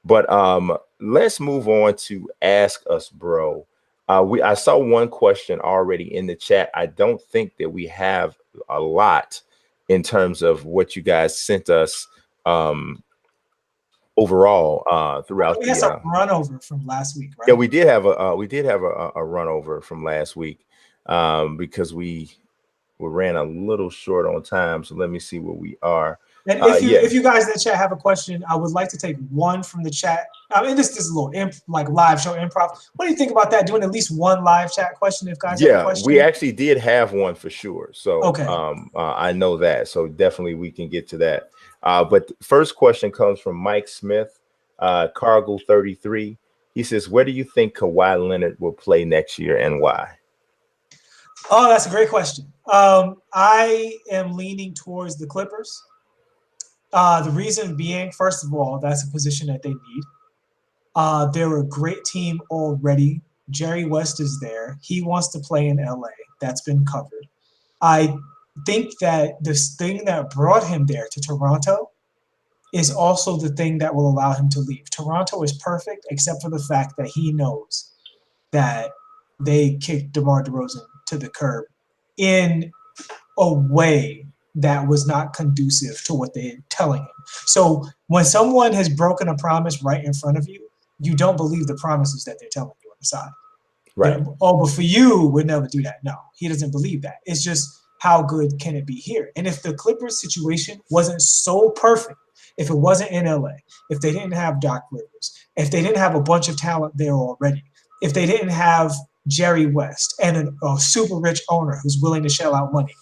But let's move on to Ask Us, Bro. I saw one question already in the chat. I don't think that we have a lot in terms of what you guys sent us overall throughout We had the some run over from last week, right? yeah, we did have a run over from last week because we ran a little short on time. So let me see where we are. And if you guys in the chat have a question, I would like to take one from the chat. I mean, this is a little like live show improv. What do you think about that? Doing at least one live chat question if guys have a question. We actually did have one for sure. So okay. I know that. So definitely we can get to that. But the first question comes from Mike Smith, Cargill 33. He says, where do you think Kawhi Leonard will play next year and why? Oh, that's a great question. I am leaning towards the Clippers. The reason being, first of all, that's a position that they need. They're a great team already. Jerry West is there. He wants to play in LA. That's been covered. I think that this thing that brought him there to Toronto is also the thing that will allow him to leave. Toronto is perfect, except for the fact that he knows that they kicked DeMar DeRozan to the curb in a way that was not conducive to what they're telling him. So when someone has broken a promise right in front of you, you don't believe the promises that they're telling you on the side. Right. But for you, we'd never do that. No, he doesn't believe that. It's just how good can it be here? And if the Clippers situation wasn't so perfect, if it wasn't in LA, if they didn't have Doc Rivers, if they didn't have a bunch of talent there already, if they didn't have Jerry West and a super rich owner who's willing to shell out money,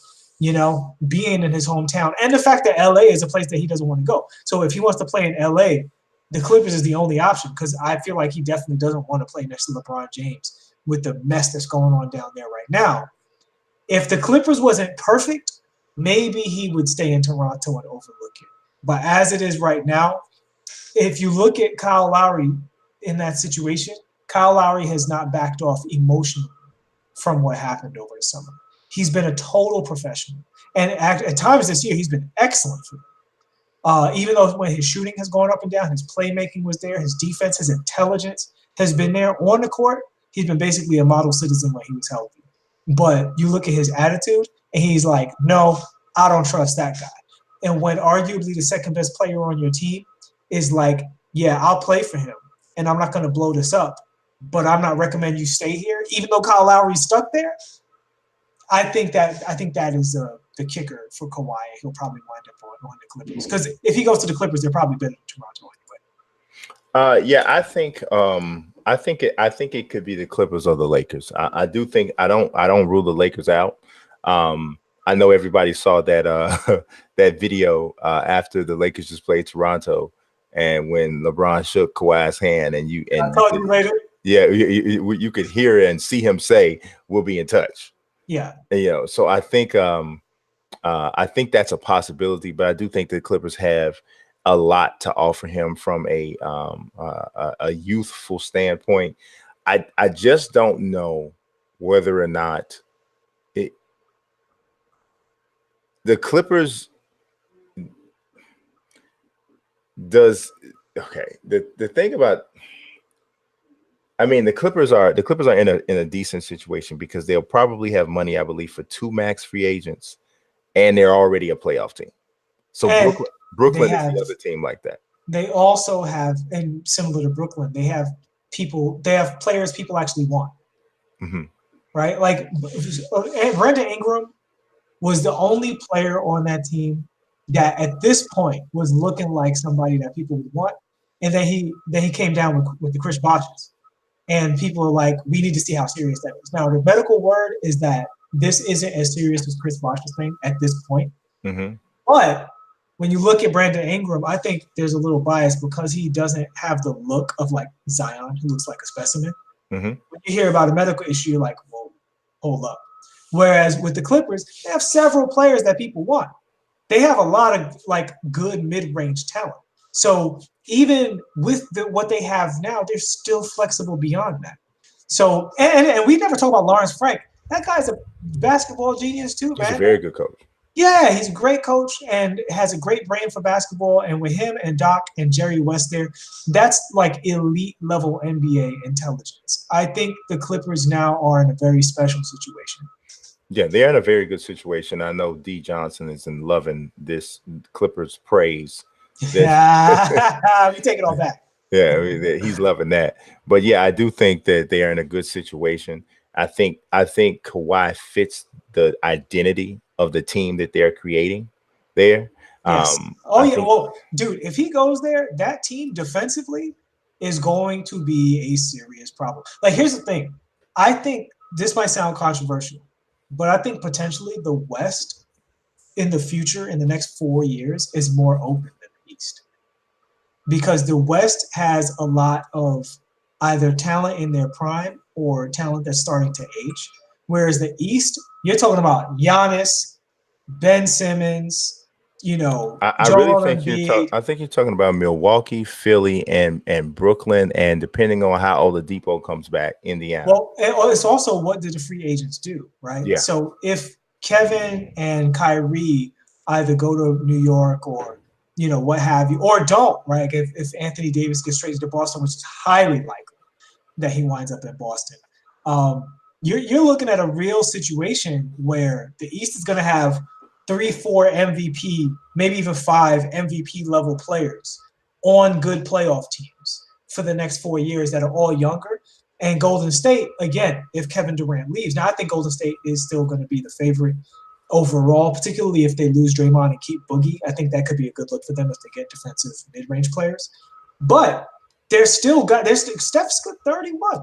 being in his hometown, and the fact that LA is a place that he doesn't want to go. So if he wants to play in LA, the Clippers is the only option because I feel like he definitely doesn't want to play next to LeBron James with the mess that's going on down there right now. If the Clippers wasn't perfect, maybe he would stay in Toronto and overlook it. But as it is right now, if you look at Kyle Lowry in that situation, Kyle Lowry has not backed off emotionally from what happened over the summer. He's been a total professional. And at times this year, he's been excellent for them. Even though when his shooting has gone up and down, his playmaking was there, his defense, his intelligence has been there on the court. He's been basically a model citizen when he was healthy. But you look at his attitude, and he's like, no, I don't trust that guy. And when arguably the second best player on your team is like, yeah, I'll play for him, and I'm not going to blow this up, but I'm not recommending you stay here, even though Kyle Lowry's stuck there. I think that is the kicker for Kawhi. He'll probably wind up on the Clippers because if he goes to the Clippers, they're probably better than Toronto anyway. Yeah, I think it could be the Clippers or the Lakers. I do think I don't rule the Lakers out. I know everybody saw that that video after the Lakers just played Toronto, and when LeBron shook Kawhi's hand, and I'll tell you later. Yeah, you could hear and see him say, "We'll be in touch." Yeah, so I think that's a possibility, but I do think the Clippers have a lot to offer him from a youthful standpoint. I just don't know whether or not the Clippers does. Okay, the thing about, I mean, the Clippers are in a decent situation because they'll probably have money, I believe, for 2 max free agents, and they're already a playoff team. So Brooklyn is the other team like that. They also have, and similar to Brooklyn, they have players people actually want. Mm-hmm. Right? Like Brandon Ingram was the only player on that team that at this point was looking like somebody that people would want. And then he came down with the Chris Bosh's. And people are like, we need to see how serious that is. Now, the medical word is that this isn't as serious as Chris Bosh's thing at this point. Mm-hmm. But when you look at Brandon Ingram, I think there's a little bias because he doesn't have the look of like Zion, who looks like a specimen. Mm-hmm. When you hear about a medical issue, you're like, whoa, hold up. Whereas with the Clippers, they have several players that people want. They have a lot of like good mid-range talent. So even with what they have now, they're still flexible beyond that. So and we never talk about Lawrence Frank. That guy's a basketball genius too, man. He's a very good coach. Yeah, he's a great coach and has a great brain for basketball. And with him and Doc and Jerry West there, that's like elite level NBA intelligence. I think the Clippers now are in a very special situation. Yeah, they're in a very good situation. I know D Johnson is in loving this Clippers praise. That We take it all back. yeah, I mean, he's loving that. But yeah, I do think that they are in a good situation. I think Kawhi fits the identity of the team that they're creating there. Yes. Oh I yeah. think Well, dude, if he goes there, that team defensively is going to be a serious problem. Like, here's the thing. I think this might sound controversial, but I think potentially the West in the future, in the next 4 years, is more open than the East because the West has a lot of either talent in their prime or talent that's starting to age, whereas the East, you're talking about Giannis, Ben Simmons, I really Joel think Embiid. I think you're talking about Milwaukee, Philly, and Brooklyn, and depending on how Oladipo comes back, Indiana. Well, it's also what did the free agents do, right? Yeah, So if Kevin and Kyrie either go to New York or what have you, or don't, right? Like if Anthony Davis gets traded to Boston, which is highly likely that he winds up in Boston, um, you're looking at a real situation where the East is going to have 3, 4 MVP, maybe even 5 MVP level players on good playoff teams for the next 4 years that are all younger. And Golden State, again, if Kevin Durant leaves, now I think Golden State is still going to be the favorite overall, particularly if they lose Draymond and keep Boogie. I think that could be a good look for them if they get defensive mid-range players. But there's Steph's got 31.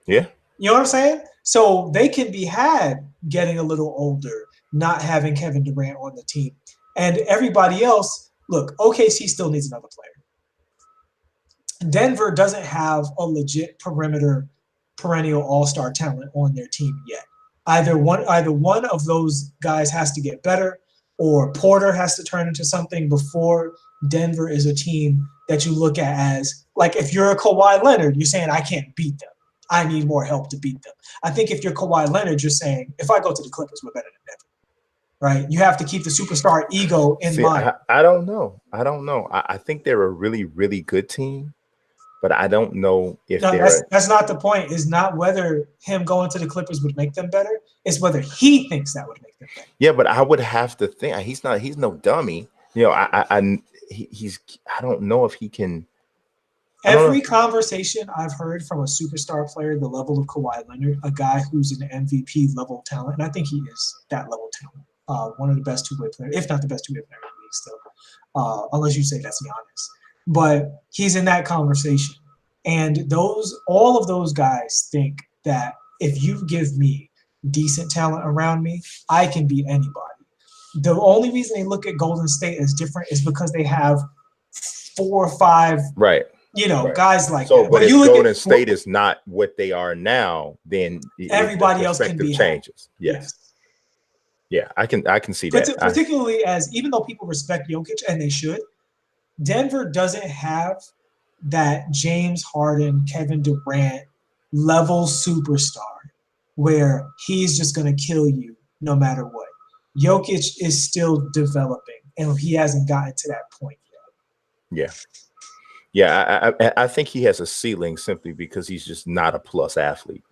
yeah. You know what I'm saying? So they can be had getting a little older, not having Kevin Durant on the team. And everybody else, look, OKC still needs another player. Denver doesn't have a legit perimeter perennial all-star talent on their team yet. Either one of those guys has to get better, or Porter has to turn into something before Denver is a team that you look at as, like, if you're a Kawhi Leonard, you're saying I can't beat them. I need more help to beat them. I think if you're Kawhi Leonard, you're saying if I go to the Clippers, we're better than Denver. Right? You have to keep the superstar ego in mind. I don't know. I think they're a really, really good team, but I don't know if that's not the point. Is not whether him going to the Clippers would make them better. It's whether he thinks that would make them better. Yeah, but I would have to think he's no dummy. I don't know if he can. Every conversation I've heard from a superstar player, the level of Kawhi Leonard, a guy who's an MVP level talent, and I think he is that level talent. One of the best two-way players, if not the best two-way player in the league still, unless you say that's Giannis. But he's in that conversation. And all of those guys think that if you give me decent talent around me, I can beat anybody. The only reason they look at Golden State as different is because they have 4 or 5 guys like that. But if Golden State is not what they are now, then everybody else can be changes. Yes. Yeah, I can see that. Particularly as, even though people respect Jokic, and they should, Denver doesn't have that James Harden, Kevin Durant level superstar where he's just going to kill you no matter what. Jokic is still developing, and he hasn't gotten to that point yet. Yeah, I think he has a ceiling simply because he's just not a plus athlete,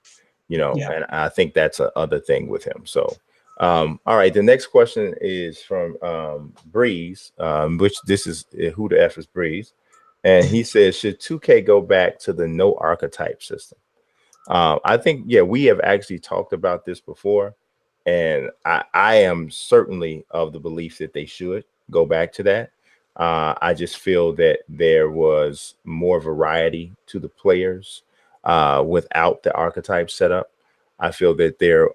and I think that's a other thing with him. So, all right, the next question is from Breeze, which this is who the F is Breeze. And he says, should 2K go back to the no archetype system? I think, we have actually talked about this before. And I am certainly of the belief that they should go back to that. I just feel that there was more variety to the players without the archetype setup. I feel that there,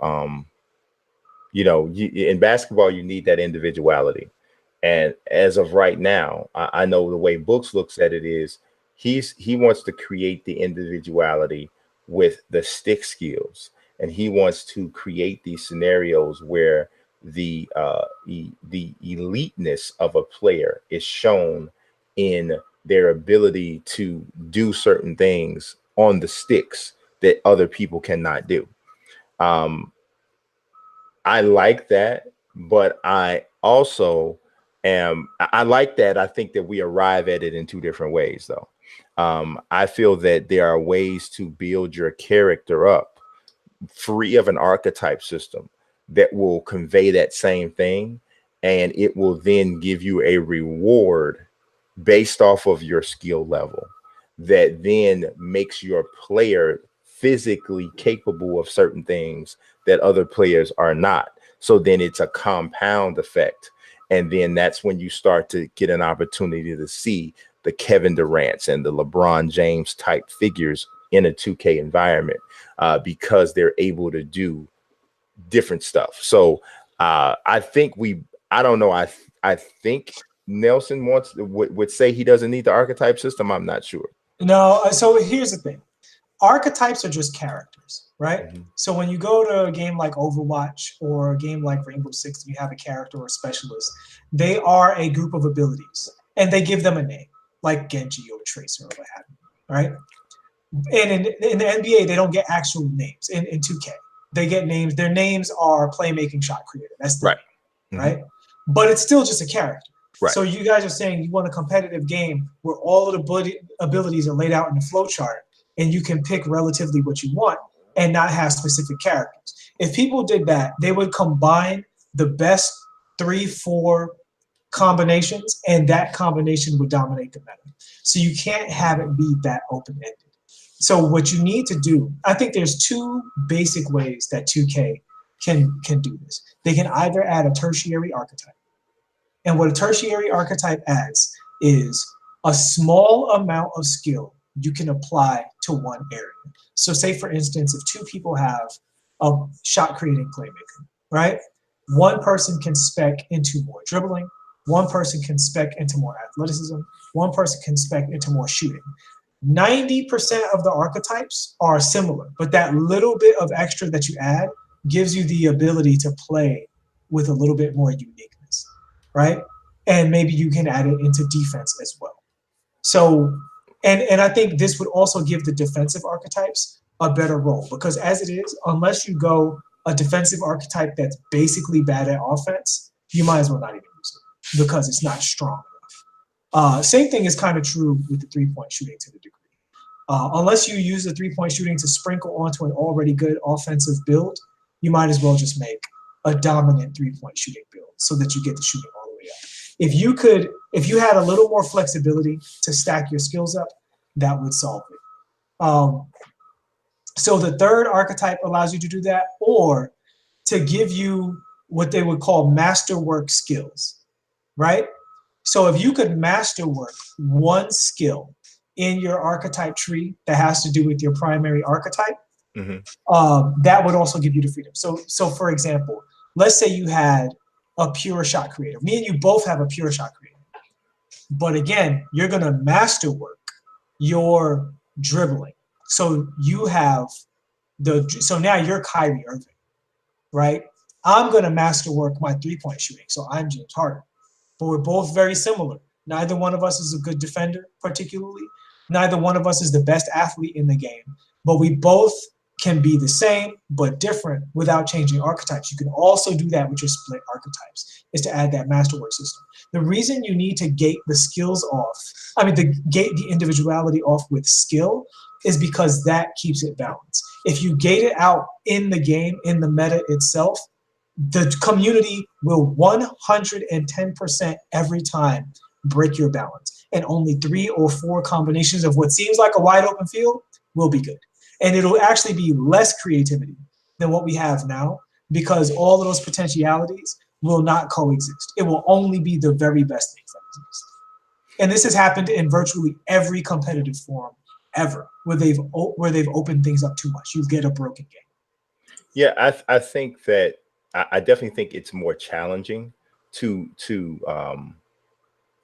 in basketball, you need that individuality. And as of right now, I know the way Books looks at it is he wants to create the individuality with the stick skills, and he wants to create these scenarios where the eliteness of a player is shown in their ability to do certain things on the sticks that other people cannot do. I like that, but I also I like that. I think that we arrive at it in two different ways, though. I feel that there are ways to build your character up free of an archetype system that will convey that same thing, and it will then give you a reward based off of your skill level that then makes your player physically capable of certain things that other players are not. So then it's a compound effect. And then that's when you start to get an opportunity to see the Kevin Durant's and the LeBron James type figures in a 2K environment, because they're able to do different stuff. So I think I don't know. I think Nelson would say he doesn't need the archetype system. I'm not sure. No, so here's the thing. Archetypes are just characters, right? Mm-hmm. So when you go to a game like Overwatch or a game like Rainbow Six, you have a character or a specialist. They are a group of abilities, and they give them a name, like Genji or Tracer or what have you, right? And in the NBA, they don't get actual names. In 2K, they get names. Their names are playmaking, shot creator. That's the right, name, right? But it's still just a character. Right. So you guys are saying you want a competitive game where all of the abilities are laid out in the flow chart, and you can pick relatively what you want and not have specific characters. If people did that, they would combine the best 3-4 combinations, and that combination would dominate the meta. So you can't have it be that open-ended. So what you need to do, I think there's two basic ways that 2K can do this. They can either add a tertiary archetype. And what a tertiary archetype adds is a small amount of skill you can apply to one area. So say, for instance, if two people have a shot creating playmaker, right? One person can spec into more dribbling. One person can spec into more athleticism. One person can spec into more shooting. 90% of the archetypes are similar, but that little bit of extra that you add gives you the ability to play with a little bit more uniqueness, right? And maybe you can add it into defense as well. So, and I think this would also give the defensive archetypes a better role, because as it is, unless you go a defensive archetype that's basically bad at offense, you might as well not even use it because it's not strong enough. Same thing is kind of true with the three-point shooting to the degree. Unless you use the three-point shooting to sprinkle onto an already good offensive build, you might as well just make a dominant three-point shooting build so that you get the shooting all the way up. If you had a little more flexibility to stack your skills up, that would solve it. So the third archetype allows you to do that, or to give you what they would call masterwork skills, right? So if you could masterwork one skill in your archetype tree that has to do with your primary archetype, that would also give you the freedom. So for example, let's say you had a pure shot creator. Me and you both have a pure shot creator. But again, you're going to masterwork your dribbling. So you have so now you're Kyrie Irving, right? I'm going to masterwork my three-point shooting. So I'm James Harden. But we're both very similar. Neither one of us is a good defender, particularly. Neither one of us is the best athlete in the game. But we both can be the same but different without changing archetypes. You can also do that with your split archetypes, is to add that masterwork system. The reason you need to gate the skills off, gate the individuality off with skill, is because that keeps it balanced. If you gate it out in the game, in the meta itself, the community will 110% every time break your balance. And only 3 or 4 combinations of what seems like a wide open field will be good. And it'll actually be less creativity than what we have now, because all of those potentialities will not coexist. It will only be the very best things that exist. And this has happened in virtually every competitive forum ever, where they've opened things up too much. You get a broken game. Yeah, I think that I definitely think it's more challenging to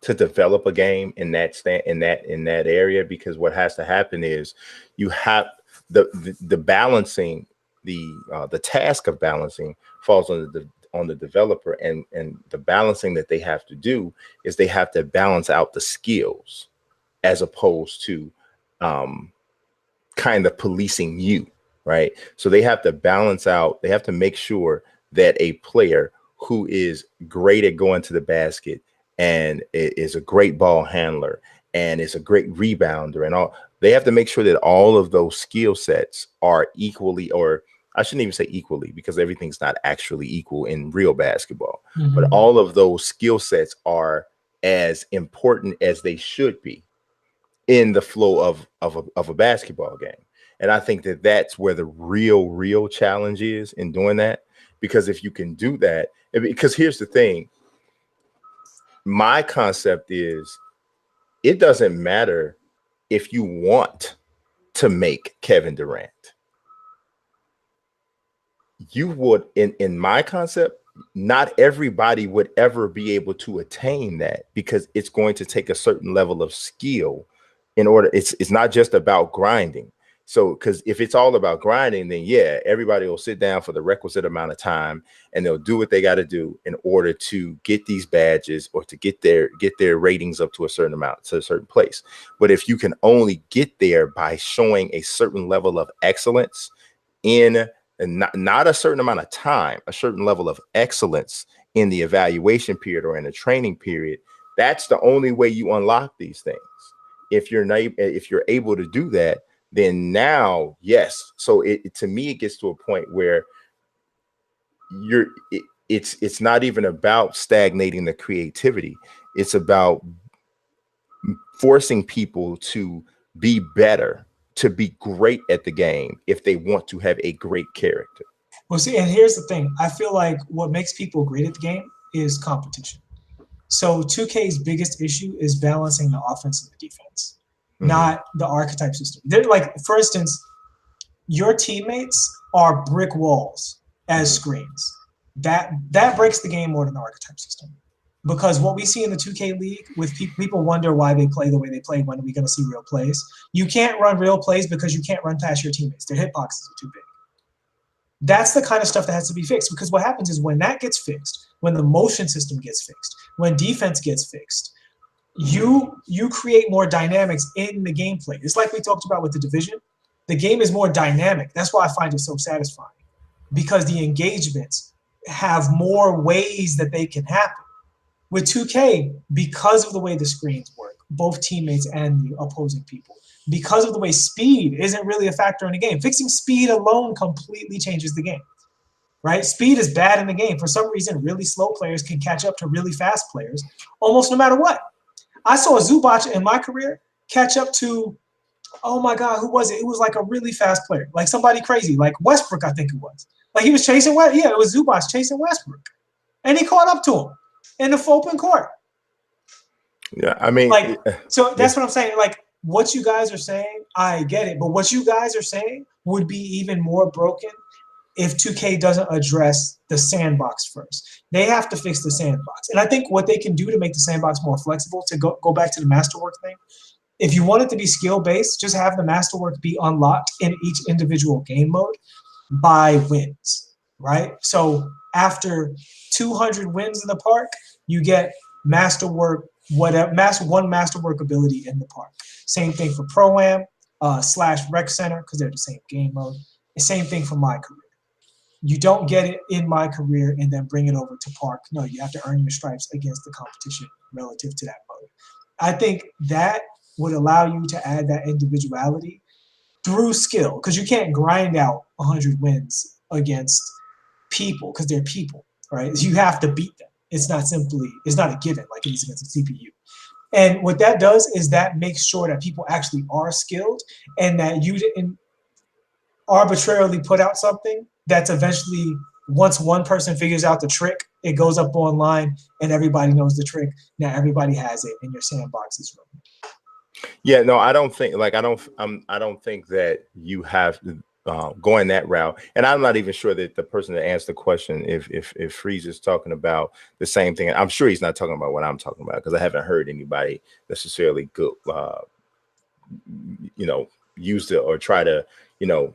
develop a game in that area, because what has to happen is you have the balancing, the task of balancing falls on the developer, and the balancing that they have to do is they have to balance out the skills as opposed to kind of policing you, right? So they have to balance out, they have to make sure that a player who is great at going to the basket and is a great ball handler and is a great rebounder and all. They have to make sure that all of those skill sets are equally, or I shouldn't even say equally, because everything's not actually equal in real basketball, but all of those skill sets are as important as they should be in the flow of a basketball game. And I think that that's where the real challenge is in doing that. Because if you can do that, because here's the thing, my concept is it doesn't matter if you want to make Kevin Durant. You would, in my concept, not everybody would ever be able to attain that, because it's going to take a certain level of skill in order. It's not just about grinding. So, because if it's all about grinding, then yeah, everybody will sit down for the requisite amount of time and they'll do what they got to do in order to get these badges or to get their ratings up to a certain amount, to a certain place. But if you can only get there by showing a certain level of excellence in, and not a certain amount of time, a certain level of excellence in the evaluation period or in the training period, that's the only way you unlock these things. If you're able to do that, then now, yes. So to me, it gets to a point where it's not even about stagnating the creativity. It's about forcing people to be better, to be great at the game if they want to have a great character. Well, see, and here's the thing. I feel like what makes people great at the game is competition. So 2K's biggest issue is balancing the offense and the defense, not the archetype system. They're like, for instance, your teammates are brick walls as screens. That breaks the game more than the archetype system. Because what we see in the 2K league, with people wonder why they play the way they play, when are we going to see real plays? You can't run real plays because you can't run past your teammates. Their hitboxes are too big. That's the kind of stuff that has to be fixed, because what happens is when that gets fixed, when the motion system gets fixed, when defense gets fixed, you create more dynamics in the gameplay. It's like we talked about with the division. The game is more dynamic. That's why I find it so satisfying, because the engagements have more ways that they can happen. With 2K, because of the way the screens work, both teammates and the opposing people, because of the way speed isn't really a factor in the game. Fixing speed alone completely changes the game, right? Speed is bad in the game. For some reason, really slow players can catch up to really fast players almost no matter what. I saw Zubac in my career catch up to, oh my God, who was it? It was like a really fast player, like somebody crazy, like Westbrook, I think it was. Like he was chasing, it was Zubac chasing Westbrook. And he caught up to him in the open court. Yeah, I mean, like, so that's what I'm saying. Like, what you guys are saying, I get it. But what you guys are saying would be even more broken if 2K doesn't address the sandbox first. They have to fix the sandbox. And I think what they can do to make the sandbox more flexible, to go back to the masterwork thing, if you want it to be skill-based, just have the masterwork be unlocked in each individual game mode by wins, right? So after 200 wins in the park, you get masterwork, whatever, one masterwork ability in the park. Same thing for Pro-Am / Rec Center, because they're the same game mode. The same thing for My Career. You don't get it in My Career and then bring it over to Park. No, you have to earn your stripes against the competition relative to that mode. I think that would allow you to add that individuality through skill, because you can't grind out 100 wins against people because they're people, right? You have to beat them. It's not a given like it is against a CPU. And what that does is that makes sure that people actually are skilled, and that you didn't arbitrarily put out something that's eventually, once one person figures out the trick, it goes up online and everybody knows the trick. Now everybody has it in your sandbox is running. Yeah, no, I don't think that you have to going that route. And I'm not even sure that the person that asked the question, if Freeze is talking about the same thing. I'm sure he's not talking about what I'm talking about, because I haven't heard anybody necessarily go, use it or try to,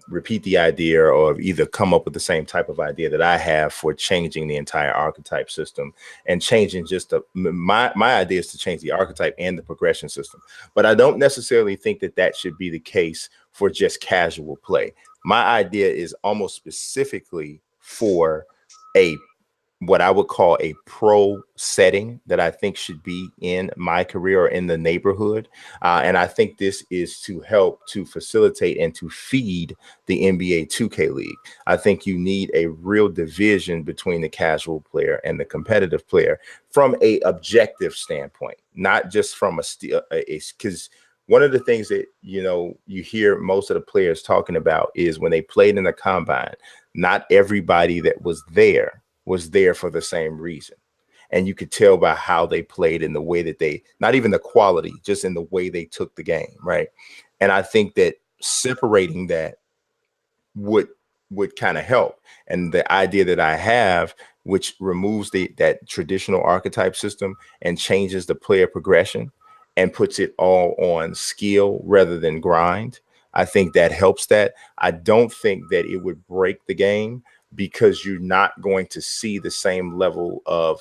repeat the idea, or either come up with the same type of idea that I have for changing the entire archetype system and changing just my idea is to change the archetype and the progression system. But I don't necessarily think that should be the case for just casual play. My idea is almost specifically for what I would call a pro setting that I think should be in my career or in the neighborhood. And I think this is to help to facilitate and to feed the NBA 2K League. I think you need a real division between the casual player and the competitive player from a objective standpoint, not just from because one of the things that, you know, you hear most of the players talking about is when they played in the combine, not everybody that was there for the same reason. And you could tell by how they played in the way that they, not even the quality, just in the way they took the game, right? And I think that separating that would kind of help. And the idea that I have, which removes that traditional archetype system and changes the player progression and puts it all on skill rather than grind, I think that helps that. I don't think that it would break the game, because you're not going to see the same level of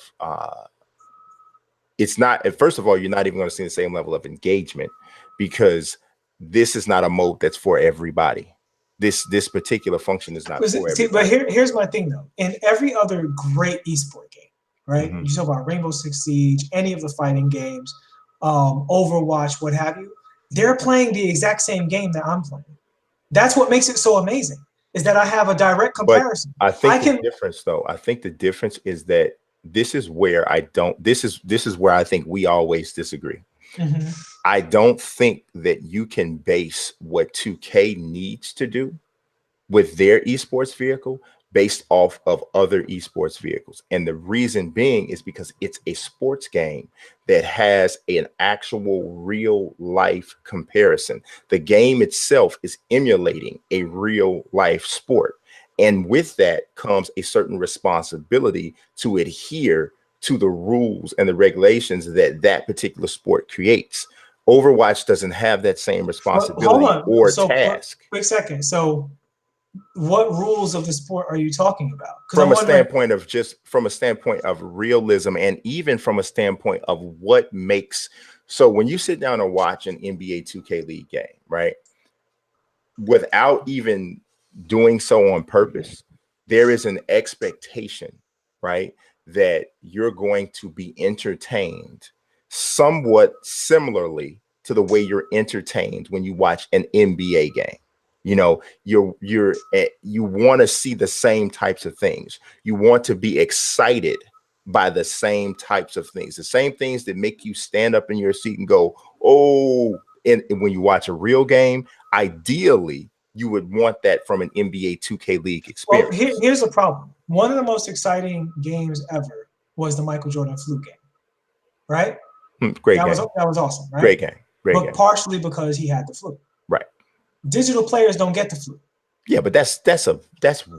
it's not, first of all, you're not even going to see the same level of engagement, because this is not a mode that's for everybody. This particular function is not for everybody. But here's my thing though. In every other great esport game, right? Mm-hmm. You talk about Rainbow Six Siege, any of the fighting games, Overwatch, what have you. They're playing the exact same game that I'm playing. That's what makes it so amazing, is that I have a direct comparison. But I think the difference, though, I think the difference is that this is where I don't. This is where I think we always disagree. Mm-hmm. I don't think that you can base what 2K needs to do with their esports vehicle based off of other esports vehicles. And the reason being is because it's a sports game that has an actual real life comparison. The game itself is emulating a real life sport. And with that comes a certain responsibility to adhere to the rules and the regulations that that particular sport creates. Overwatch doesn't have that same responsibility or task. Quick second. So what rules of the sport are you talking about? From a standpoint of realism, and even from a standpoint of what makes, so when you sit down and watch an NBA 2K League game, right, without even doing so on purpose, there is an expectation, right, that you're going to be entertained somewhat similarly to the way you're entertained when you watch an NBA game. You know, you want to see the same types of things. You want to be excited by the same types of things, the same things that make you stand up in your seat and go, oh. And when you watch a real game, ideally, you would want that from an NBA 2K League experience. Well, here's the problem. One of the most exciting games ever was the Michael Jordan flu game, right? Great game. That was awesome, right? Great game. But partially because he had the flu. Right. Digital players don't get the flu. Yeah, but that's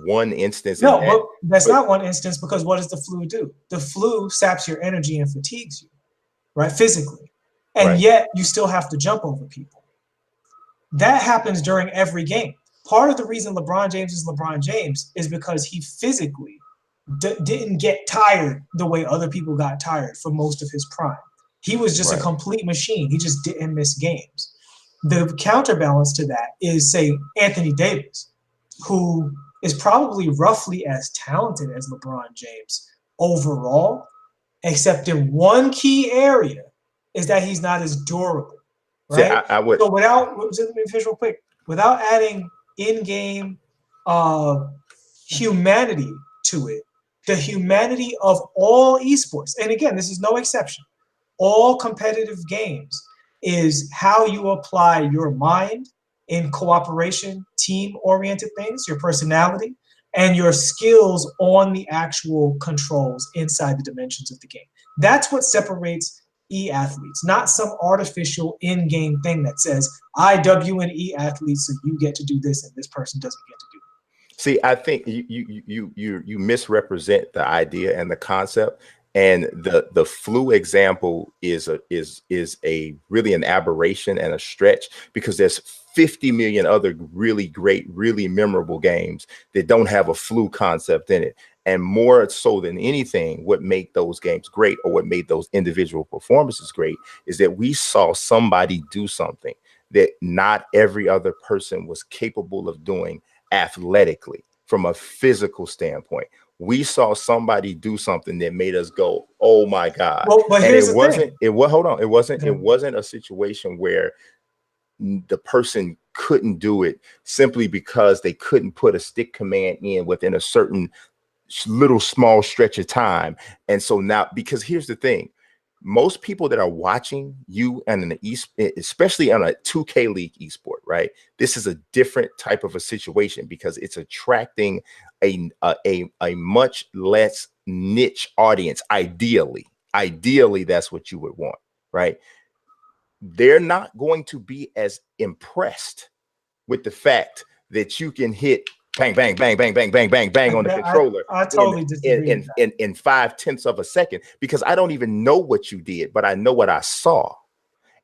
one instance. No, but that's not one instance, because what does the flu do? The flu saps your energy and fatigues you, right? Physically. And yet you still have to jump over people. That happens during every game. Part of the reason LeBron James is LeBron James is because he physically didn't get tired the way other people got tired for most of his prime. He was just a complete machine. He just didn't miss games. The counterbalance to that is, say, Anthony Davis, who is probably roughly as talented as LeBron James overall, except in one key area, is that he's not as durable, right? See, I would. So let me finish real quick. Without adding in-game humanity to it, the humanity of all esports, and again, this is no exception, all competitive games, is how you apply your mind in cooperation, team-oriented things, your personality, and your skills on the actual controls inside the dimensions of the game. That's what separates e-athletes, not some artificial in-game thing that says, I W an e-athlete, so you get to do this and this person doesn't get to do it. See, I think you misrepresent the idea and the concept. And the flu example is a really an aberration and a stretch, because there's 50 million other really great, really memorable games that don't have a flu concept in it. And more so than anything, what made those games great, or what made those individual performances great, is that we saw somebody do something that not every other person was capable of doing athletically from a physical standpoint. we saw somebody do something that made us go, "Oh my God!" Well, but And here's it the wasn't. thing. It was. Hold on. It wasn't. Okay. It wasn't a situation where the person couldn't do it simply because they couldn't put a stick command in within a certain little small stretch of time. And so now, because here's the thing, most people that are watching you and in the especially on a 2K League esport, right? This is a different type of a situation because it's attracting a much less niche audience. Ideally, that's what you would want, right? They're not going to be as impressed with the fact that you can hit bang, bang, bang, bang, bang, bang, bang, bang on the controller I totally disagree with that. in 0.5 of a second, because I don't even know what you did, but I know what I saw.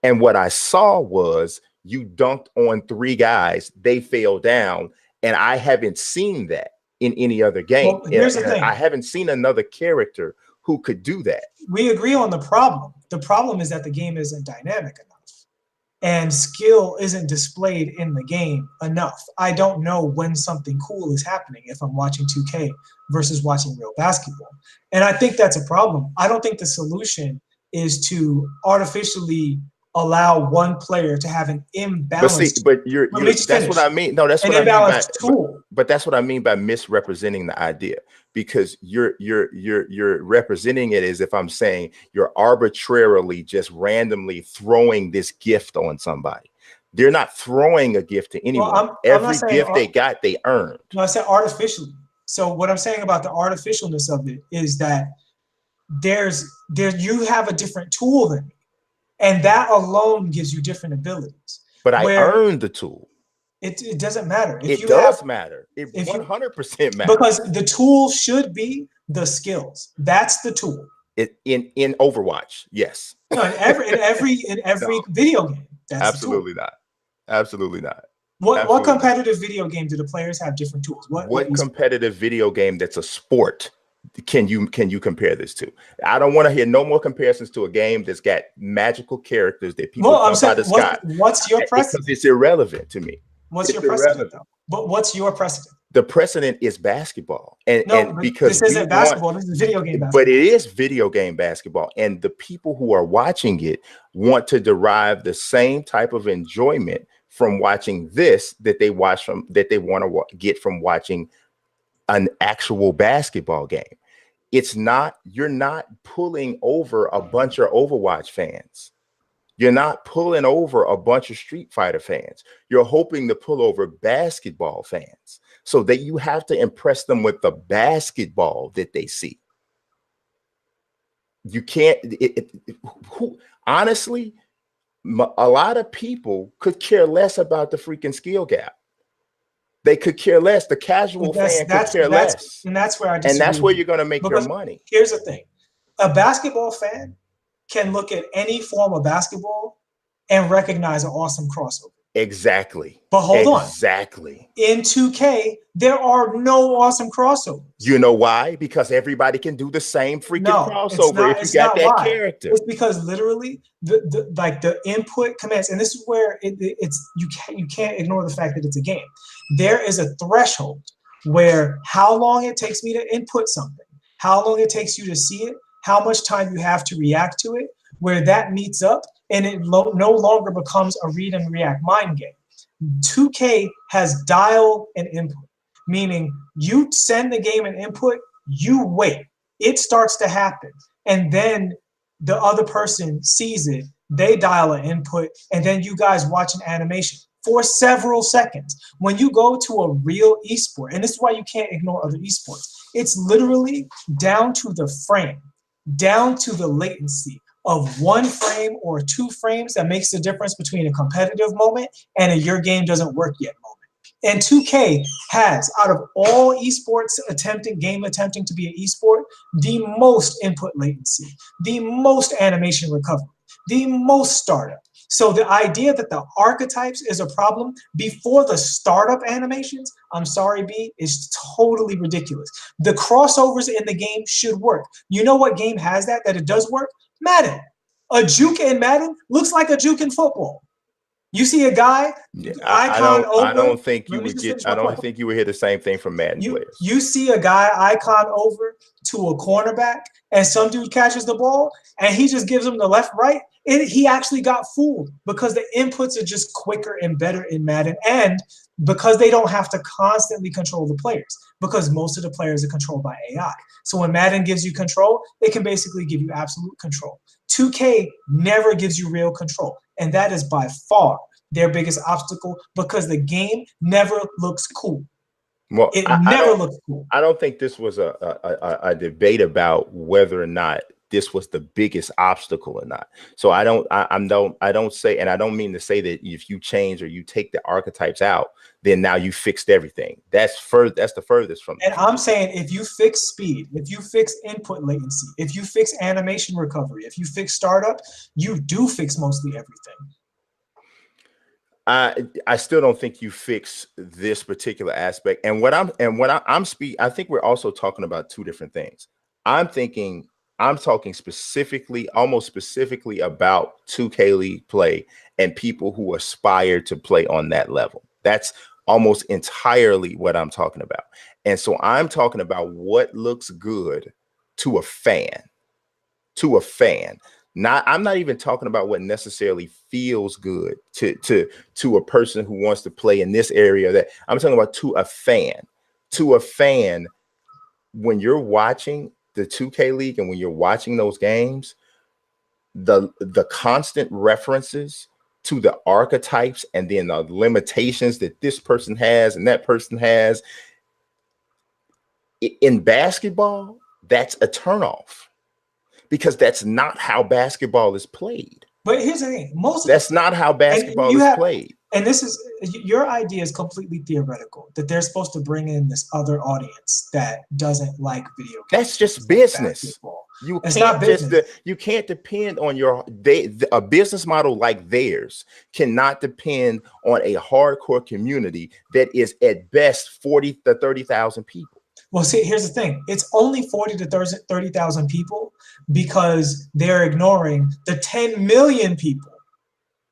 And what I saw was you dunked on 3 guys, they fell down, and I haven't seen that in any other game. Well, here's the thing. I haven't seen another character who could do that. We agree on the problem. The problem is that the game isn't dynamic enough and skill isn't displayed in the game enough. I don't know when something cool is happening if I'm watching 2K versus watching real basketball. And I think that's a problem. I don't think the solution is to artificially allow one player to have an imbalanced. But that's what I mean. No, that's what I mean by tool. But that's what I mean by misrepresenting the idea, because you're representing it as if I'm saying you're arbitrarily just randomly throwing this gift on somebody. They're not throwing a gift to anyone. Well, every gift they got, they earned. No, I said artificially. So what I'm saying about the artificialness of it is that you have a different tool than me. And that alone gives you different abilities. But I earned the tool. It doesn't matter. It does matter. It 100% matters. Because the tool should be the skills. That's the tool. In Overwatch, yes. No, in every no. Video game. That's absolutely not. Absolutely not. What competitive video game do the players have different tools? What competitive video game that's a sport can you compare this to? I don't want to hear no more comparisons to a game that's got magical characters that people jump out of the sky. What's your precedent? Because it's irrelevant to me. What's your precedent, though? But what's your precedent? The precedent is basketball, and because this isn't basketball, this is video game basketball. But it is video game basketball, and the people who are watching it want to derive the same type of enjoyment from watching this that they want to get from watching an actual basketball game. It's not, you're not pulling over a bunch of Overwatch fans. You're not pulling over a bunch of Street Fighter fans. You're hoping to pull over basketball fans, so that you have to impress them with the basketball that they see. You can't, honestly, a lot of people could care less about the freaking skill gap. They could care less. The casual fan could care less. And that's where I disagree. And that's where you're going to make your money. Here's the thing. A basketball fan can look at any form of basketball and recognize an awesome crossover. Exactly. But hold on. Exactly. In 2K, there are no awesome crossovers. You know why? Because everybody can do the same freaking crossover if you got that character. It's because literally the input commands, and this is where you can't ignore the fact that it's a game. There is a threshold where how long it takes me to input something, how long it takes you to see it, how much time you have to react to it, where that meets up, and it no longer becomes a read and react mind game. 2K has dial and input, meaning you send the game an input, you wait, it starts to happen, and then the other person sees it, they dial an input, and then you guys watch an animation for several seconds. When you go to a real esport, and this is why you can't ignore other esports, it's literally down to the frame, down to the latency of 1 frame or 2 frames that makes the difference between a competitive moment and a your game doesn't work yet moment. And 2K has, out of all esports attempting to be an esport, the most input latency, the most animation recovery, the most startup. So the idea that the archetypes is a problem before the startup animations, I'm sorry, B, is totally ridiculous. The crossovers in the game should work. You know what game has that it does work? Madden. A juke in Madden looks like a juke in football. You see a guy, icon over. I don't think you Let me would just get. finish my I don't point. think you would hear the same thing from Madden players. You see a guy icon over to a cornerback, and some dude catches the ball, and he just gives him the left, right. He actually got fooled because the inputs are just quicker and better in Madden, and because they don't have to constantly control the players, because most of the players are controlled by AI. So when Madden gives you control, it can basically give you absolute control. 2K never gives you real control, and that is by far their biggest obstacle, because the game never looks cool. Well, it never looks cool. I don't think this was a debate about whether or not this was the biggest obstacle or not. So I don't say, and I don't mean to say that if you change or you take the archetypes out, then now you fixed everything. That's the furthest from. And I'm saying, if you fix speed, if you fix input latency, if you fix animation recovery, if you fix startup, you do fix mostly everything. I still don't think you fix this particular aspect. And I think we're also talking about two different things. I'm talking specifically, almost specifically about 2K League play and people who aspire to play on that level. That's almost entirely what I'm talking about. And so I'm talking about what looks good to a fan. I'm not even talking about what necessarily feels good to a person who wants to play in this area. That I'm talking about to a fan. To a fan, when you're watching the 2K League and when you're watching those games, the constant references to the archetypes and then the limitations that this person has and that person has in basketball, that's a turnoff. Because that's not how basketball is played. But here's the thing: that's not how basketball is played. And this is your idea is completely theoretical. That they're supposed to bring in this other audience that doesn't like video games. That's just business. You can't depend on a business model like theirs cannot depend on a hardcore community that is at best 40 to 30,000 people. Well, see, here's the thing. It's only 40 to 30,000 people because they're ignoring the 10 million people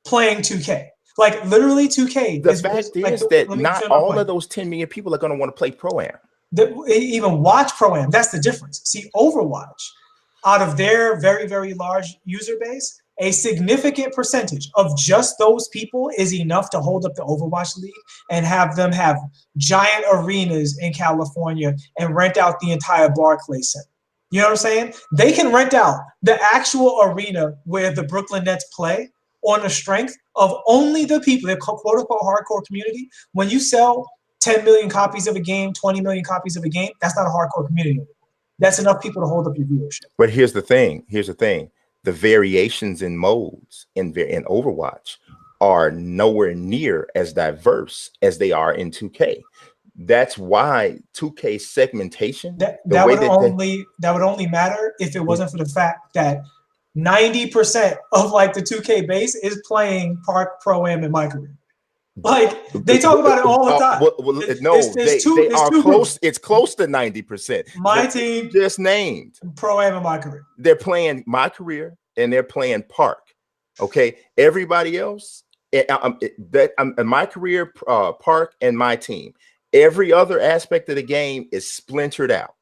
playing 2K. Like, literally 2K. The fact is that not all of those 10 million people are going to want to play Pro-Am. Even watch Pro-Am. That's the difference. See, Overwatch, out of their very, very large user base, a significant percentage of just those people is enough to hold up the Overwatch League and have them have giant arenas in California and rent out the entire Barclays Center. You know what I'm saying? They can rent out the actual arena where the Brooklyn Nets play on the strength of only the people, the quote-unquote hardcore community. When you sell 10 million copies of a game, 20 million copies of a game, that's not a hardcore community. That's enough people to hold up your viewership. But here's the thing. The variations in modes in Overwatch are nowhere near as diverse as they are in 2K. That's why 2K segmentation that would only matter if it wasn't for the fact that 90% of like the 2K base is playing Park Pro-Am in my career. Like, they talk about it all the time. They are close. It's close to 90%. My team just named Pro-Am in my career. They're playing my career and they're playing Park. Okay, everybody else, my career, Park, and my team. Every other aspect of the game is splintered out.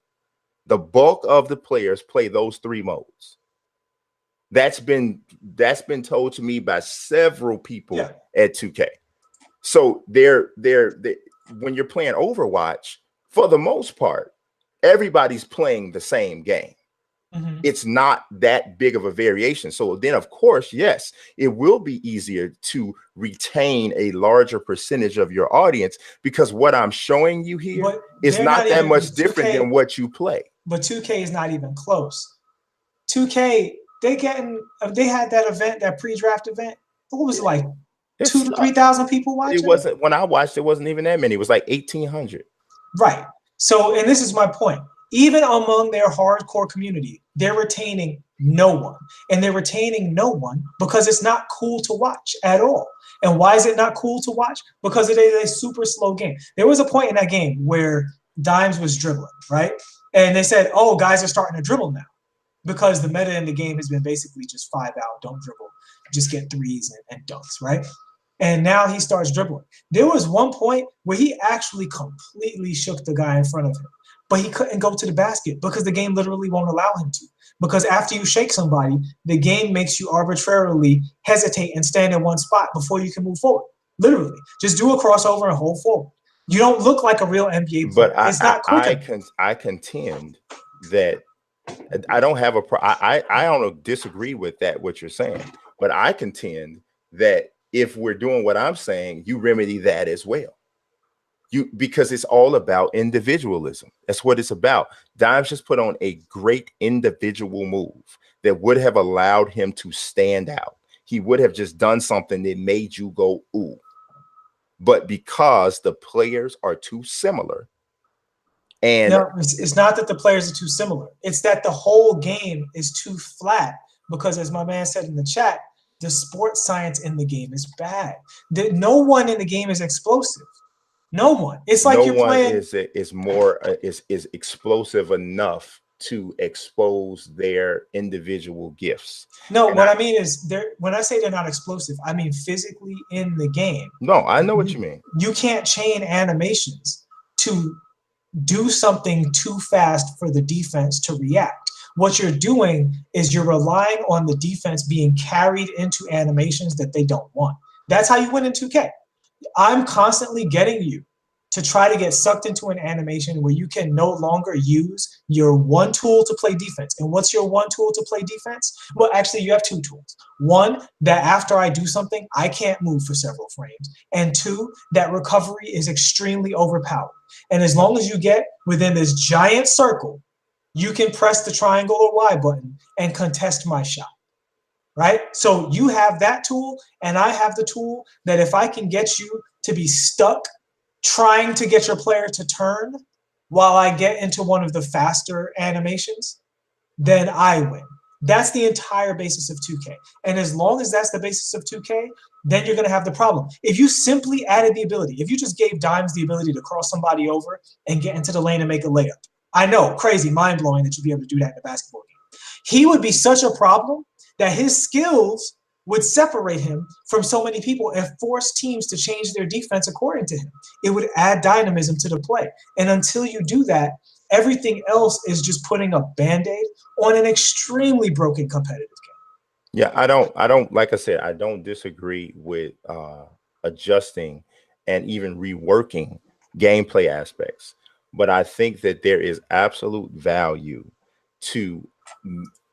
The bulk of the players play those three modes. That's been told to me by several people at 2K. So they're when you're playing Overwatch, for the most part, everybody's playing the same game. Mm-hmm. It's not that big of a variation. So then, of course, yes, it will be easier to retain a larger percentage of your audience because what I'm showing you here is not that much different than what you play. But 2K is not even close. 2K, they had that event, that pre-draft event. What was it like? 2,000 to 3,000 people watching? It wasn't, when I watched, it wasn't even that many. It was like 1,800. Right. So, and this is my point. Even among their hardcore community, they're retaining no one. And they're retaining no one because it's not cool to watch at all. And why is it not cool to watch? Because it is a super slow game. There was a point in that game where Dimes was dribbling, right? And they said, oh, guys are starting to dribble now. Because the meta in the game has been basically just 5 out, don't dribble, just get threes and dunks, right? And now he starts dribbling. There was one point where he actually completely shook the guy in front of him, but he couldn't go to the basket because the game literally won't allow him to. Because after you shake somebody, the game makes you arbitrarily hesitate and stand in one spot before you can move forward. Literally, just do a crossover and hold forward. You don't look like a real NBA player. But It's not quick. I contend that I don't have I don't disagree with that, what you're saying, but I contend that if we're doing what I'm saying, you remedy that as well. Because it's all about individualism. That's what it's about. Dimes just put on a great individual move that would have allowed him to stand out. He would have just done something that made you go, ooh. But because the players are too similar, and no, it's not that the players are too similar. It's that the whole game is too flat because, as my man said in the chat, the sports science in the game is bad. No one in the game is explosive. No one. It's like you're playing. is explosive enough to expose their individual gifts. No, and what I mean is, when I say they're not explosive, I mean physically in the game. No, I know what you mean. You can't chain animations to do something too fast for the defense to react. What you're doing is you're relying on the defense being carried into animations that they don't want. That's how you win in 2K. I'm constantly getting you to try to get sucked into an animation where you can no longer use your one tool to play defense. And what's your one tool to play defense? Well, actually, you have two tools. One, that after I do something, I can't move for several frames. And two, that recovery is extremely overpowered. And as long as you get within this giant circle, you can press the triangle or Y button and contest my shot. Right? So you have that tool, and I have the tool that if I can get you to be stuck trying to get your player to turn while I get into one of the faster animations, then I win. That's the entire basis of 2K. And as long as that's the basis of 2K, then you're going to have the problem. If you simply added the ability, if you just gave Dimes the ability to cross somebody over and get into the lane and make a layup, I know, crazy, mind-blowing that you'd be able to do that in a basketball game. He would be such a problem that his skills would separate him from so many people and force teams to change their defense according to him. It would add dynamism to the play. And until you do that, everything else is just putting a Band-Aid on an extremely broken competitive game. Yeah, I don't, like I said, I don't disagree with adjusting and even reworking gameplay aspects. But I think that there is absolute value to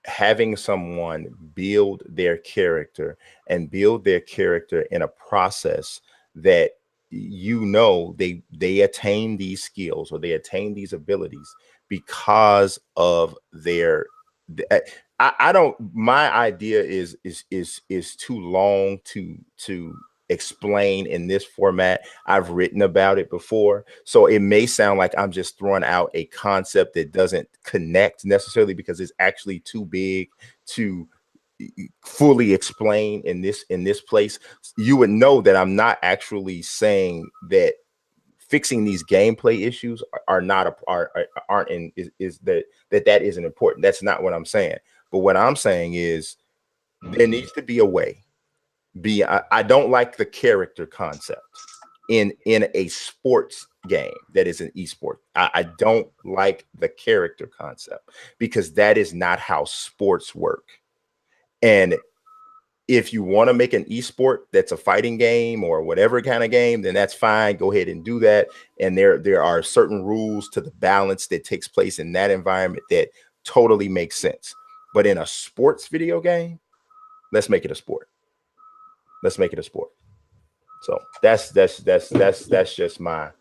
having someone build their character and build their character in a process that they attain these skills or they attain these abilities because of their my idea is too long to explain in this format. I've written about it before, so it may sound like I'm just throwing out a concept that doesn't connect necessarily because it's actually too big to fully explain in this place. You would know that I'm not actually saying that fixing these gameplay issues aren't that isn't important. That's not what I'm saying. But what I'm saying is there needs to be a way. I don't like the character concept in a sports game that is an esport. I don't like the character concept because that is not how sports work. And if you want to make an esport that's a fighting game or whatever kind of game, then that's fine. Go ahead and do that. And there are certain rules to the balance that takes place in that environment that totally makes sense. But in a sports video game, let's make it a sport. Let's make it a sport. So that's just my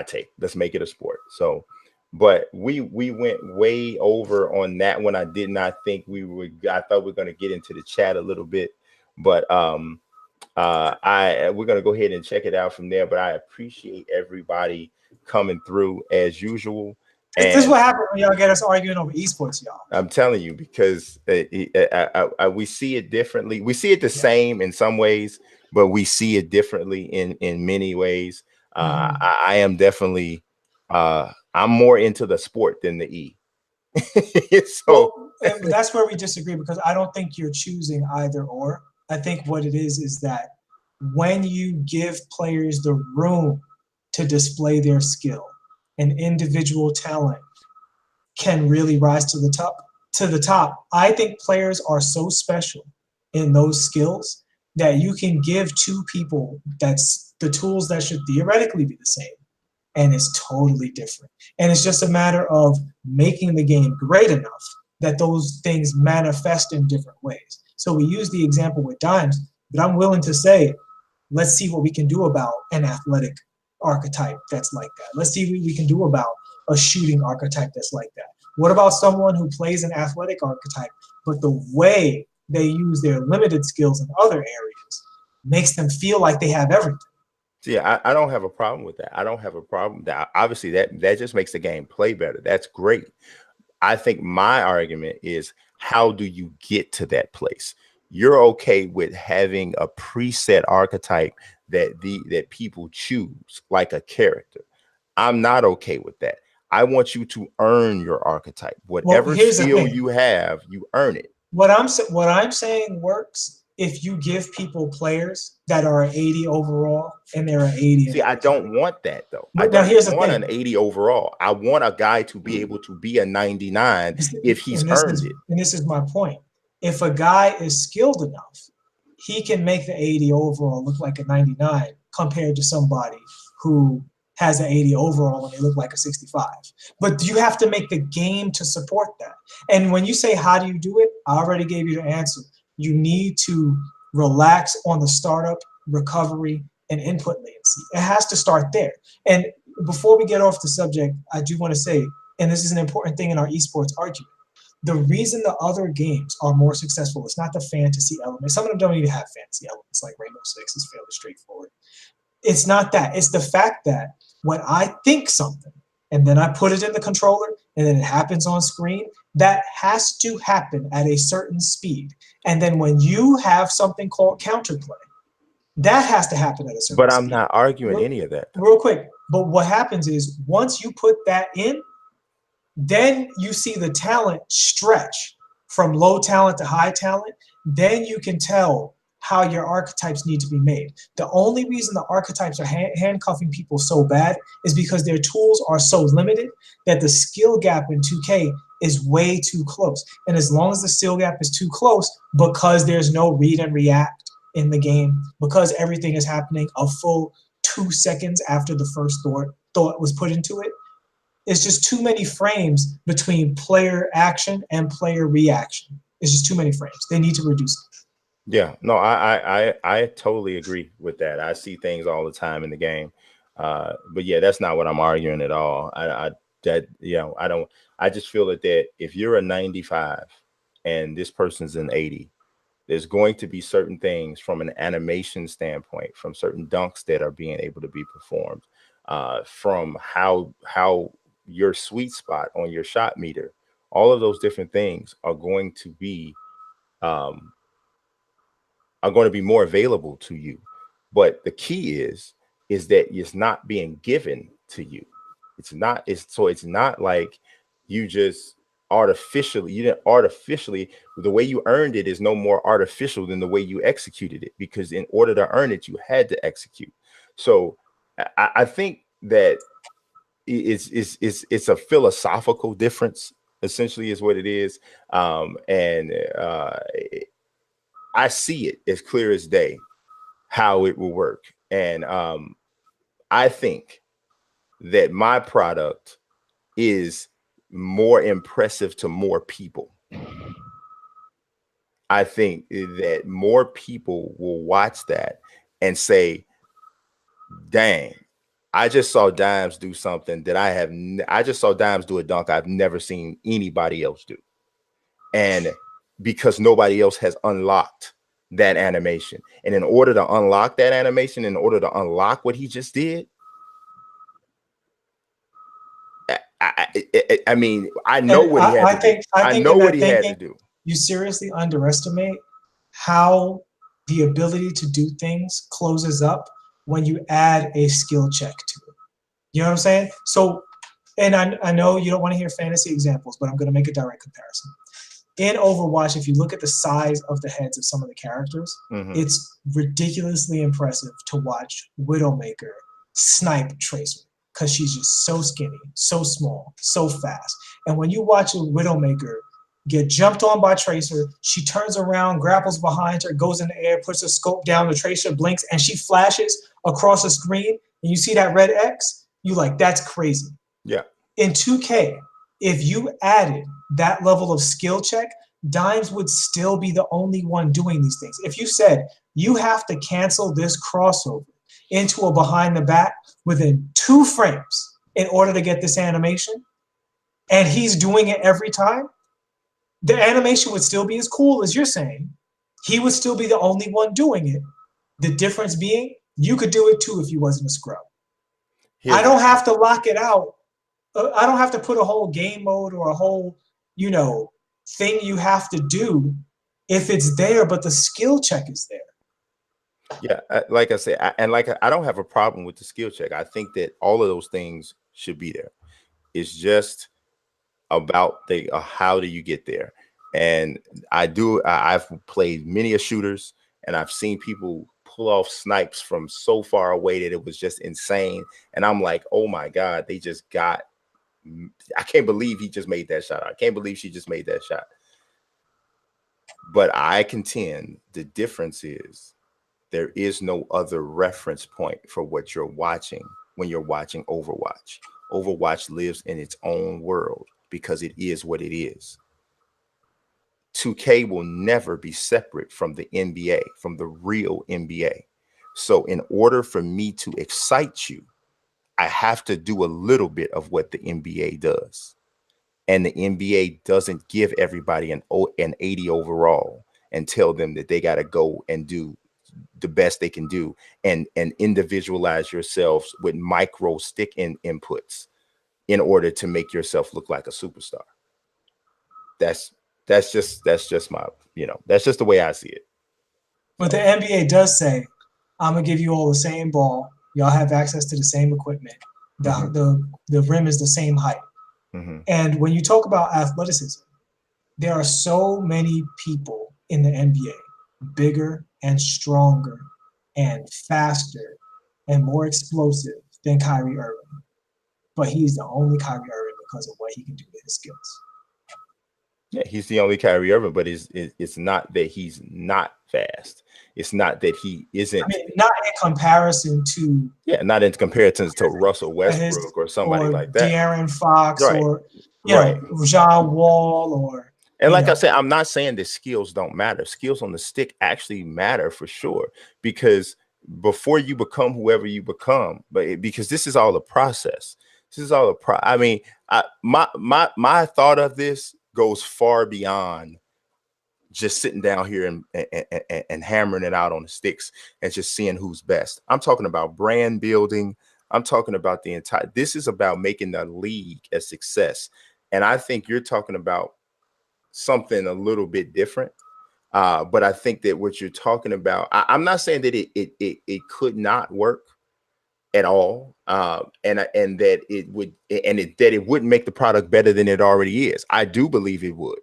take. Let's make it a sport. So, but we went way over on that one. I did not think we would. I thought we were going to get into the chat a little bit, but we're going to go ahead and check it out from there. But I appreciate everybody coming through as usual. And this is what happens when y'all get us arguing over esports, y'all. I'm telling you, because we see it differently. We see it the same in some ways, but we see it differently in many ways. I am definitely I'm more into the sport than the E. So and that's where we disagree, because I don't think you're choosing either or. I think what it is that when you give players the room to display their skill and individual talent can really rise to the top. I think players are so special in those skills that you can give two people that's the tools that should theoretically be the same, and it's totally different. And it's just a matter of making the game great enough that those things manifest in different ways. So we use the example with dimes, but I'm willing to say, let's see what we can do about an athletic archetype that's like that. Let's see what we can do about a shooting archetype that's like that. What about someone who plays an athletic archetype, but the way they use their limited skills in other areas makes them feel like they have everything? See, I don't have a problem with that. I don't have a problem with that. Obviously, that just makes the game play better. That's great. I think my argument is, how do you get to that place? You're okay with having a preset archetype that people choose, like a character. I'm not okay with that. I want you to earn your archetype. Whatever skill you have, you earn it. What I'm saying works if you give people players that are an 80 overall and they're an 80. See, I don't want that though. But now here's the thing. An 80 overall. I want a guy to be able to be a 99 if he's earned it. And this is my point. If a guy is skilled enough, he can make the 80 overall look like a 99 compared to somebody who has an 80 overall and they look like a 65. But you have to make the game to support that. And when you say, how do you do it? I already gave you the answer. You need to relax on the startup, recovery, and input latency. It has to start there. And before we get off the subject, I do want to say, and this is an important thing in our esports argument, the reason the other games are more successful is not the fantasy element. Some of them don't even have fantasy elements, like Rainbow Six is fairly straightforward. It's not that. It's the fact that when I think something and then I put it in the controller and then it happens on screen, that has to happen at a certain speed. And then when you have something called counterplay, that has to happen at a certain speed. But I'm not arguing any of that. Real quick. But what happens is once you put that in, then you see the talent stretch from low talent to high talent. Then you can tell how your archetypes need to be made. The only reason the archetypes are handcuffing people so bad is because their tools are so limited that the skill gap in 2K is way too close. And as long as the skill gap is too close, because there's no read and react in the game, because everything is happening a full 2 seconds after the first thought was put into it, it's just too many frames between player action and player reaction. It's just too many frames. They need to reduce it. Yeah, no, I totally agree with that. I see things all the time in the game, but yeah, that's not what I'm arguing at all. I just feel that if you're a 95 and this person's an 80, there's going to be certain things from an animation standpoint, from certain dunks that are being able to be performed, from how your sweet spot on your shot meter, all of those different things are going to be more available to you. But the key is that it's not being given to you. It's not like you just artificially, the way you earned it is no more artificial than the way you executed it, because in order to earn it, you had to execute. So I think that it's a philosophical difference, essentially, is what it is. I see it as clear as day how it will work. And I think that my product is more impressive to more people. I think that more people will watch that and say, dang, I just saw Dimes do something that I just saw Dimes do a dunk I've never seen anybody else do. And because nobody else has unlocked that animation. And in order to unlock that animation, in order to unlock what he just did, I mean, I know what he had to do. I know what he had to do. You seriously underestimate how the ability to do things closes up when you add a skill check to it. You know what I'm saying? So, and I know you don't want to hear fantasy examples, but I'm going to make a direct comparison. in Overwatch, if you look at the size of the heads of some of the characters, it's ridiculously impressive to watch Widowmaker snipe Tracer because she's just so skinny, so small, so fast. And when you watch a Widowmaker get jumped on by Tracer, she turns around, grapples behind her, goes in the air, puts her scope down, the Tracer blinks, and she flashes across the screen, and you see that red X, you like, that's crazy. Yeah. In 2K, if you added that level of skill check, Dimes would still be the only one doing these things. If you said, you have to cancel this crossover into a behind the back within 2 frames in order to get this animation, and he's doing it every time, the animation would still be as cool as you're saying. He would still be the only one doing it. The difference being, you could do it too if you wasn't a scrub. I don't have to lock it out. I don't have to put a whole game mode or a whole, you know, thing you have to do if it's there, but the skill check is there. Yeah, like I said, I don't have a problem with the skill check. I think that all of those things should be there. It's just about the how do you get there. And I've played many shooters, and I've seen people pull off snipes from so far away that it was just insane. And I'm like, oh my God, they just got, I can't believe he just made that shot. I can't believe she just made that shot. But I contend the difference is there is no other reference point for what you're watching when you're watching Overwatch. Overwatch lives in its own world because it is what it is. 2K will never be separate from the NBA, from the real NBA. So in order for me to excite you, I have to do a little bit of what the NBA does. And the NBA doesn't give everybody an 80 overall and tell them that they got to go and do the best they can do and individualize yourselves with micro stick inputs in order to make yourself look like a superstar. That's just my, you know, that's just the way I see it. But the NBA does say, I'm gonna give you all the same ball. Y'all have access to the same equipment. The rim is the same height. And when you talk about athleticism, there are so many people in the NBA, bigger and stronger and faster and more explosive than Kyrie Irving. But he's the only Kyrie Irving because of what he can do with his skills. Yeah, he's the only Kyrie Irving, but it's not that he's not fast. It's not that he isn't. I mean, not in comparison to. Yeah, not in comparison to Russell Westbrook or somebody like that. De'Aaron Fox or John Wall or. And like I said, I'm not saying that skills don't matter. Skills on the stick actually matter for sure, because before you become whoever you become, because this is all a process. This is all I mean, my thought of this goes far beyond just sitting down here and hammering it out on the sticks and just seeing who's best. I'm talking about brand building. I'm talking about this is about making the league a success. And I think you're talking about something a little bit different. But I think that what you're talking about, I'm not saying that it could not work at all. And that it would, that it wouldn't make the product better than it already is. I do believe it would.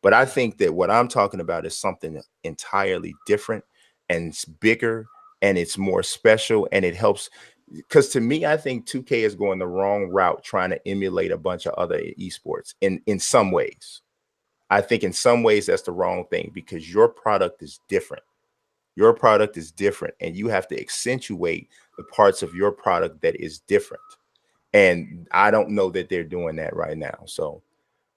But I think that what I'm talking about is something entirely different, and it's bigger and it's more special, and it helps. Because to me, I think 2K is going the wrong route trying to emulate a bunch of other esports in some ways. I think in some ways that's the wrong thing, because your product is different. Your product is different, and you have to accentuate the parts of your product that is different. And I don't know that they're doing that right now. So,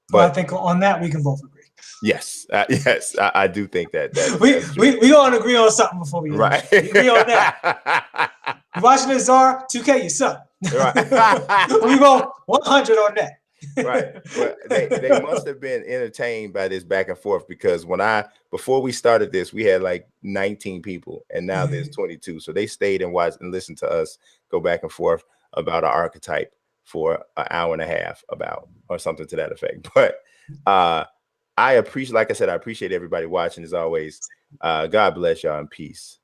but I think on that we can both agree. Yes, yes, I do think that we gonna agree on something before we right. We agree on that. You watching this, Czar? 2K, you suck. Right. We go 100 on that. Right, but they must have been entertained by this back and forth, because before we started this, we had like 19 people, and now there's 22. So they stayed and watched and listened to us go back and forth about an archetype for an hour and a half or something to that effect. But I appreciate, like I said, I appreciate everybody watching as always. God bless y'all and peace.